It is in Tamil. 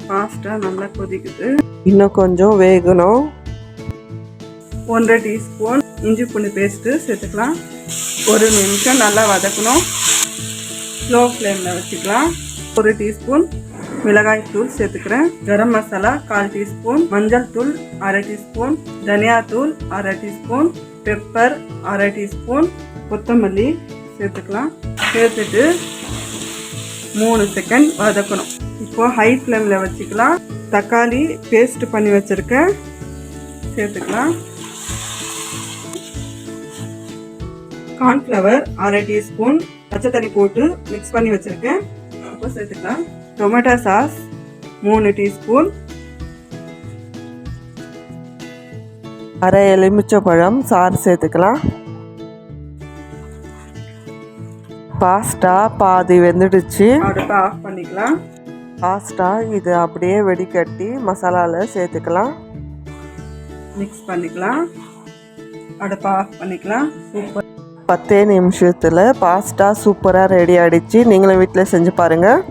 பாஸ்தா நல்லா கொதிக்குது. இன்னும் கொஞ்சம் வேகணும். 1.5 டீஸ்பூன் இஞ்சி பூண்டு பேஸ்ட்டு சேர்த்துக்கலாம். 1 நிமிஷம் நல்லா வதக்கணும். ஸ்லோ ஃப்ளேமில் வச்சுக்கலாம். 1 டீஸ்பூன் மிளகாய் தூள் சேர்த்துக்கிறேன். கரம் மசாலா 1/4 டீஸ்பூன், மஞ்சள் தூள் 1/2 டீஸ்பூன், தனியா தூள் 1/2 டீஸ்பூன், பெப்பர் 1/2 டீஸ்பூன், கொத்தமல்லி சேர்த்துக்கலாம். சேர்த்துட்டு 3 செகண்ட் வதக்கணும். இப்போ ஹை ஃப்ளேமில் வச்சுக்கலாம். தக்காளி பேஸ்ட் பண்ணி வச்சுருக்கேன், சேர்த்துக்கலாம். கார்ன்ஃப்ளவர் 1/2 டீஸ்பூன், பச்சை தண்ணி போட்டு மிக்ஸ் பண்ணி வச்சுருக்கேன், இப்போ சேர்த்துக்கலாம். டொமேட்டோ சாஸ் 3 டீஸ்பூன், அரை எலுமிச்சப்பழம் சாறு சேர்த்துக்கலாம். பாஸ்தா பாதி வெந்துடுச்சு. அடுப்பை ஆஃப் பண்ணிக்கலாம். பாஸ்தா இது அப்படியே வெடிக்கட்டி மசாலாவில் சேர்த்துக்கலாம். மிக்ஸ் பண்ணிக்கலாம். அடுப்பை ஆஃப் பண்ணிக்கலாம். சூப்பர். 10 நிமிஷத்தில் பாஸ்தா சூப்பராக ரெடி ஆகிடுச்சு. நீங்களும் வீட்டில் செஞ்சு பாருங்கள்.